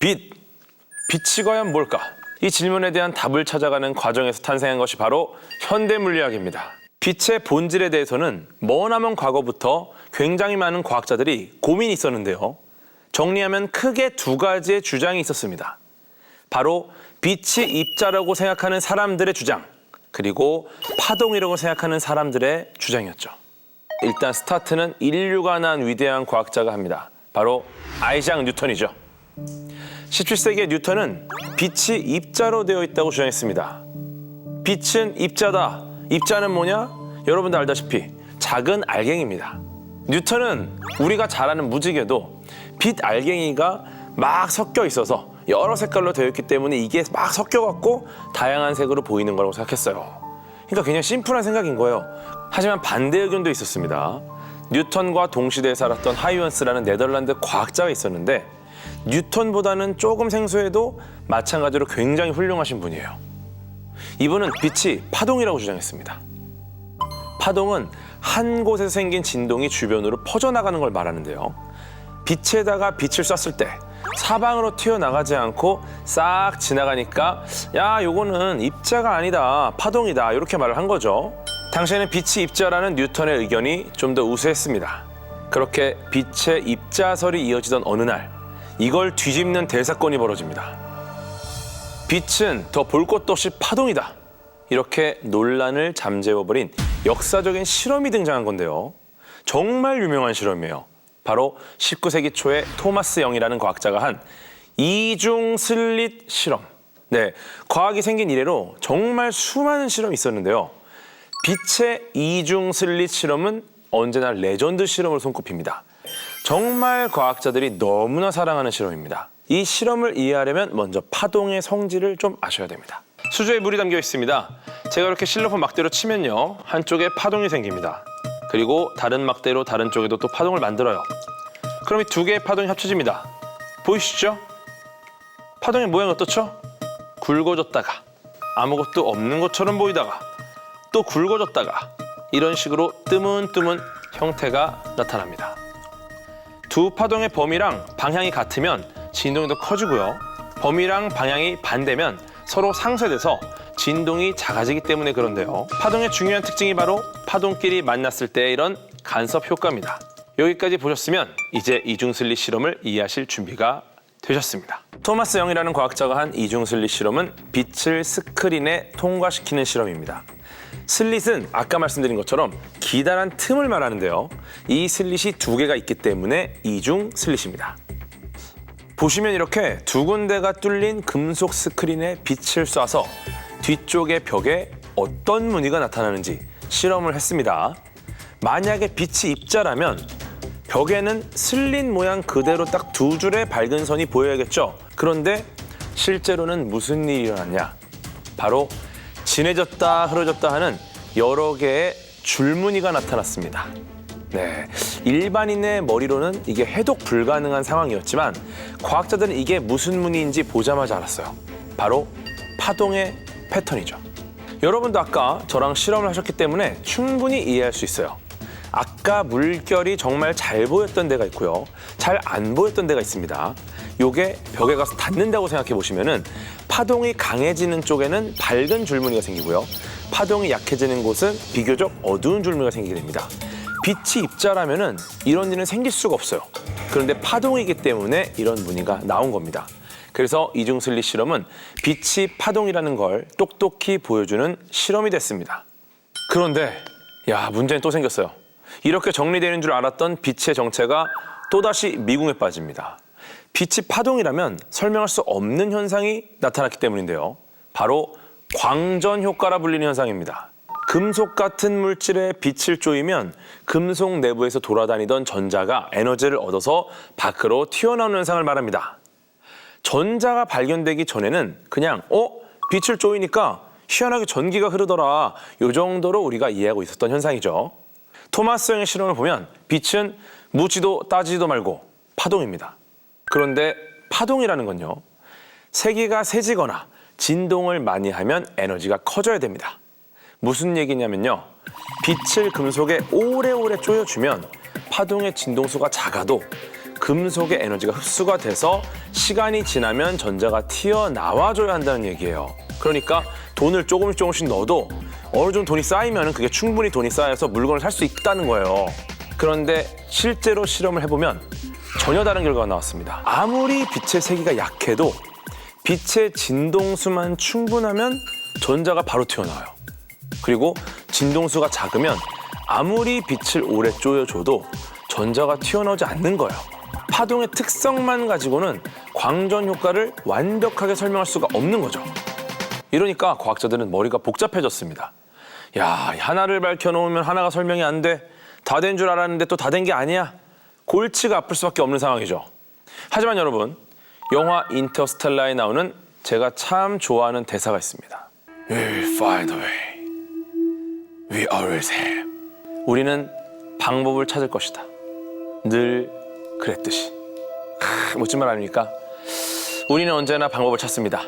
빛이 과연 뭘까? 이 질문에 대한 답을 찾아가는 과정에서 탄생한 것이 바로 현대물리학입니다. 빛의 본질에 대해서는 머나먼 과거부터 굉장히 많은 과학자들이 고민이 있었는데요. 정리하면 크게 두 가지의 주장이 있었습니다. 바로 빛이 입자라고 생각하는 사람들의 주장, 그리고 파동이라고 생각하는 사람들의 주장이었죠. 일단 스타트는 인류가 낳은 위대한 과학자가 합니다. 바로 아이작 뉴턴이죠. 17세기의 뉴턴은 빛이 입자로 되어 있다고 주장했습니다. 빛은 입자다. 입자는 뭐냐? 여러분도 알다시피 작은 알갱이입니다. 뉴턴은 우리가 잘 아는 무지개도 빛 알갱이가 막 섞여 있어서 여러 색깔로 되어 있기 때문에 이게 막 섞여갖고 다양한 색으로 보이는 거라고 생각했어요. 그러니까 그냥 심플한 생각인 거예요. 하지만 반대 의견도 있었습니다. 뉴턴과 동시대에 살았던 하이언스라는 네덜란드 과학자가 있었는데 뉴턴보다는 조금 생소해도 마찬가지로 굉장히 훌륭하신 분이에요. 이분은 빛이 파동이라고 주장했습니다. 파동은 한 곳에서 생긴 진동이 주변으로 퍼져나가는 걸 말하는데요. 빛에다가 빛을 쐈을 때 사방으로 튀어나가지 않고 싹 지나가니까 야, 요거는 입자가 아니다, 파동이다, 이렇게 말을 한 거죠. 당시에는 빛이 입자라는 뉴턴의 의견이 좀 더 우세했습니다. 그렇게 빛의 입자설이 이어지던 어느 날 이걸 뒤집는 대사건이 벌어집니다. 빛은 더 볼 것도 없이 파동이다. 이렇게 논란을 잠재워버린 역사적인 실험이 등장한 건데요. 정말 유명한 실험이에요. 바로 19세기 초에 토마스 영이라는 과학자가 한 이중 슬릿 실험. 네, 과학이 생긴 이래로 정말 수많은 실험이 있었는데요. 빛의 이중 슬릿 실험은 언제나 레전드 실험으로 손꼽힙니다. 정말 과학자들이 너무나 사랑하는 실험입니다. 이 실험을 이해하려면 먼저 파동의 성질을 좀 아셔야 됩니다. 수조에 물이 담겨 있습니다. 제가 이렇게 실로폰 막대로 치면요, 한쪽에 파동이 생깁니다. 그리고 다른 막대로 다른 쪽에도 또 파동을 만들어요. 그럼 이 두 개의 파동이 합쳐집니다. 보이시죠? 파동의 모양이 어떻죠? 굵어졌다가 아무것도 없는 것처럼 보이다가 또 굵어졌다가 이런 식으로 뜨문뜨문 형태가 나타납니다. 두 파동의 범위랑 방향이 같으면 진동이 더 커지고요. 범위랑 방향이 반대면 서로 상쇄돼서 진동이 작아지기 때문에 그런데요. 파동의 중요한 특징이 바로 파동끼리 만났을 때의 이런 간섭 효과입니다. 여기까지 보셨으면 이제 이중슬릿 실험을 이해하실 준비가 되셨습니다. 토마스 영이라는 과학자가 한 이중슬릿 실험은 빛을 스크린에 통과시키는 실험입니다. 슬릿은 아까 말씀드린 것처럼 기다란 틈을 말하는데요. 이 슬릿이 두 개가 있기 때문에 이중슬릿입니다. 보시면 이렇게 두 군데가 뚫린 금속 스크린에 빛을 쏴서 뒤쪽의 벽에 어떤 무늬가 나타나는지 실험을 했습니다. 만약에 빛이 입자라면 벽에는 슬릿 모양 그대로 딱 두 줄의 밝은 선이 보여야겠죠. 그런데 실제로는 무슨 일이 일어났냐? 바로 진해졌다 흐려졌다 하는 여러 개의 줄무늬가 나타났습니다. 네, 일반인의 머리로는 이게 해독 불가능한 상황이었지만 과학자들은 이게 무슨 무늬인지 보자마자 알았어요. 바로 파동의 패턴이죠. 여러분도 아까 저랑 실험을 하셨기 때문에 충분히 이해할 수 있어요. 아까 물결이 정말 잘 보였던 데가 있고요. 잘 안 보였던 데가 있습니다. 요게 벽에 가서 닿는다고 생각해 보시면은 파동이 강해지는 쪽에는 밝은 줄무늬가 생기고요. 파동이 약해지는 곳은 비교적 어두운 줄무늬가 생기게 됩니다. 빛이 입자라면은 이런 일은 생길 수가 없어요. 그런데 파동이기 때문에 이런 무늬가 나온 겁니다. 그래서 이중슬릿 실험은 빛이 파동이라는 걸 똑똑히 보여주는 실험이 됐습니다. 그런데 문제는 또 생겼어요. 이렇게 정리되는 줄 알았던 빛의 정체가 또다시 미궁에 빠집니다. 빛이 파동이라면 설명할 수 없는 현상이 나타났기 때문인데요. 바로 광전 효과라 불리는 현상입니다. 금속 같은 물질에 빛을 쪼이면 금속 내부에서 돌아다니던 전자가 에너지를 얻어서 밖으로 튀어나오는 현상을 말합니다. 전자가 발견되기 전에는 그냥 빛을 쪼이니까 희한하게 전기가 흐르더라, 이 정도로 우리가 이해하고 있었던 현상이죠. 토마스 영의 실험을 보면 빛은 묻지도 따지지도 말고 파동입니다. 그런데 파동이라는 건요, 세기가 세지거나 진동을 많이 하면 에너지가 커져야 됩니다. 무슨 얘기냐면요, 빛을 금속에 오래오래 쪼여주면 파동의 진동수가 작아도 금속의 에너지가 흡수가 돼서 시간이 지나면 전자가 튀어나와줘야 한다는 얘기예요. 그러니까 돈을 조금씩 넣어도 어느 정도 돈이 쌓이면 그게 충분히 돈이 쌓여서 물건을 살 수 있다는 거예요. 그런데 실제로 실험을 해보면 전혀 다른 결과가 나왔습니다. 아무리 빛의 세기가 약해도 빛의 진동수만 충분하면 전자가 바로 튀어나와요. 그리고 진동수가 작으면 아무리 빛을 오래 쪼여줘도 전자가 튀어나오지 않는 거예요. 파동의 특성만 가지고는 광전 효과를 완벽하게 설명할 수가 없는 거죠. 이러니까 과학자들은 머리가 복잡해졌습니다. 야, 하나를 밝혀놓으면 하나가 설명이 안 돼. 다 된 줄 알았는데 또 다 된 게 아니야. 골치가 아플 수밖에 없는 상황이죠. 하지만 여러분, 영화 인터스텔라에 나오는 제가 참 좋아하는 대사가 있습니다. We'll find a way. We always have. 우리는 방법을 찾을 것이다. 늘 그랬듯이. 멋진 말 아닙니까? 우리는 언제나 방법을 찾습니다.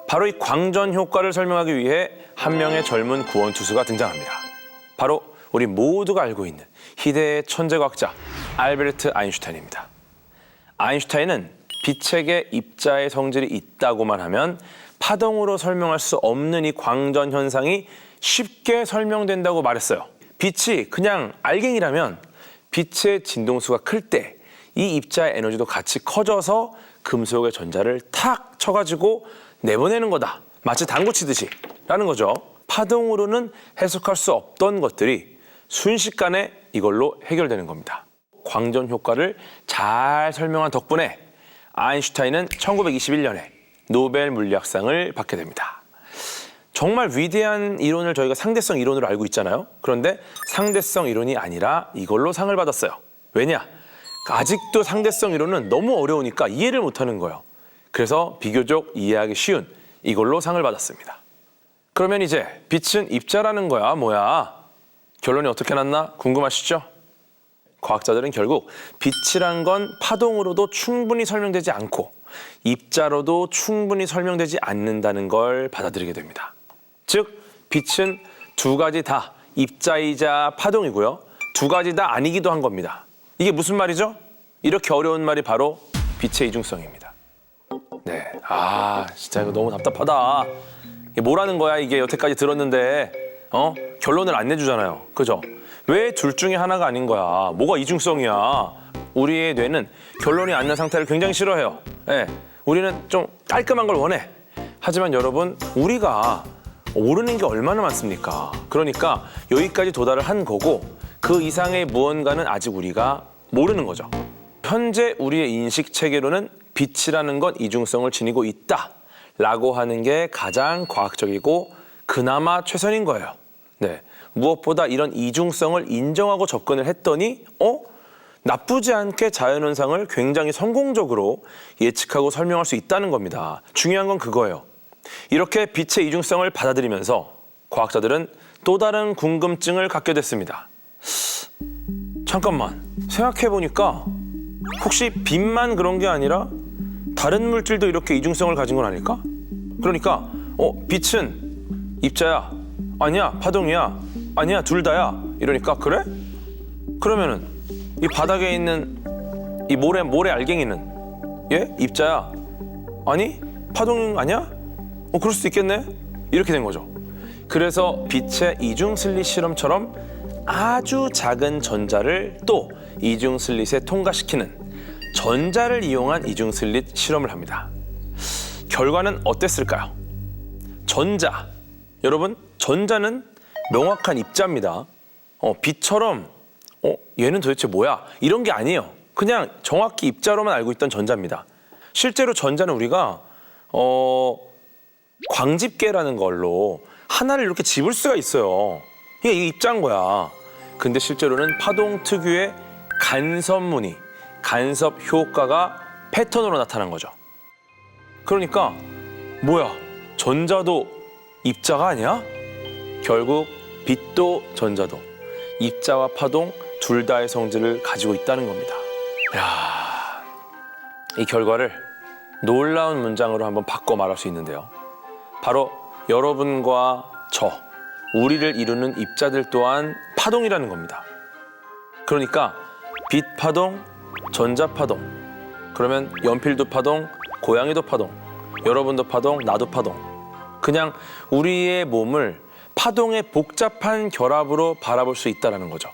바로 이 광전 효과를 설명하기 위해 한 명의 젊은 구원투수가 등장합니다. 바로 우리 모두가 알고 있는 희대의 천재과학자 알베르트 아인슈타인입니다. 아인슈타인은 빛에게 입자의 성질이 있다고만 하면 파동으로 설명할 수 없는 이 광전 현상이 쉽게 설명된다고 말했어요. 빛이 그냥 알갱이라면 빛의 진동수가 클 때 이 입자의 에너지도 같이 커져서 금속의 전자를 탁 쳐가지고 내보내는 거다. 마치 당구 치듯이 라는 거죠. 파동으로는 해석할 수 없던 것들이 순식간에 이걸로 해결되는 겁니다. 광전 효과를 잘 설명한 덕분에 아인슈타인은 1921년에 노벨 물리학상을 받게 됩니다. 정말 위대한 이론을 저희가 상대성 이론으로 알고 있잖아요. 그런데 상대성 이론이 아니라 이걸로 상을 받았어요. 왜냐? 아직도 상대성 이론은 너무 어려우니까 이해를 못하는 거예요. 그래서 비교적 이해하기 쉬운 이걸로 상을 받았습니다. 그러면 이제 빛은 입자라는 거야, 뭐야? 결론이 어떻게 났나 궁금하시죠? 과학자들은 결국 빛이란 건 파동으로도 충분히 설명되지 않고 입자로도 충분히 설명되지 않는다는 걸 받아들이게 됩니다. 즉, 빛은 두 가지 다 입자이자 파동이고요. 두 가지 다 아니기도 한 겁니다. 이게 무슨 말이죠? 이렇게 어려운 말이 바로 빛의 이중성입니다. 네, 진짜 이거 너무 답답하다. 이게 뭐라는 거야 이게 여태까지 들었는데 결론을 안 내주잖아요. 그죠? 왜 둘 중에 하나가 아닌 거야? 뭐가 이중성이야? 우리의 뇌는 결론이 안 난 상태를 굉장히 싫어해요. 네, 우리는 좀 깔끔한 걸 원해. 하지만 여러분, 우리가 모르는 게 얼마나 많습니까? 그러니까 여기까지 도달을 한 거고 그 이상의 무언가는 아직 우리가 모르는 거죠. 현재 우리의 인식 체계로는 빛이라는 건 이중성을 지니고 있다라고 하는 게 가장 과학적이고 그나마 최선인 거예요. 네, 무엇보다 이런 이중성을 인정하고 접근을 했더니 나쁘지 않게 자연현상을 굉장히 성공적으로 예측하고 설명할 수 있다는 겁니다. 중요한 건 그거예요. 이렇게 빛의 이중성을 받아들이면서 과학자들은 또 다른 궁금증을 갖게 됐습니다. 잠깐만, 생각해보니까 혹시 빛만 그런 게 아니라 다른 물질도 이렇게 이중성을 가진 건 아닐까? 그러니까 빛은 입자야, 아니야 파동이야, 아니야 둘 다야 이러니까 그래? 그러면은 이 바닥에 있는 이 모래 알갱이는 입자야, 아니 파동 아니야? 그럴 수도 있겠네? 이렇게 된 거죠. 그래서 빛의 이중슬릿 실험처럼 아주 작은 전자를 또 이중슬릿에 통과시키는 전자를 이용한 이중슬릿 실험을 합니다. 결과는 어땠을까요? 전자, 여러분 전자는 명확한 입자입니다. 빛처럼 얘는 도대체 뭐야? 이런 게 아니에요. 그냥 정확히 입자로만 알고 있던 전자입니다. 실제로 전자는 우리가 광집계라는 걸로 하나를 이렇게 집을 수가 있어요. 이게 입자인 거야. 근데 실제로는 파동 특유의 간섭무늬, 간섭 효과가 패턴으로 나타난 거죠. 그러니까 뭐야? 전자도 입자가 아니야? 결국 빛도 전자도 입자와 파동 둘 다의 성질을 가지고 있다는 겁니다. 이 결과를 놀라운 문장으로 한번 바꿔 말할 수 있는데요. 바로 여러분과 저, 우리를 이루는 입자들 또한 파동이라는 겁니다. 그러니까 빛 파동, 전자 파동, 그러면 연필도 파동, 고양이도 파동, 여러분도 파동, 나도 파동. 그냥 우리의 몸을 파동의 복잡한 결합으로 바라볼 수 있다는 거죠.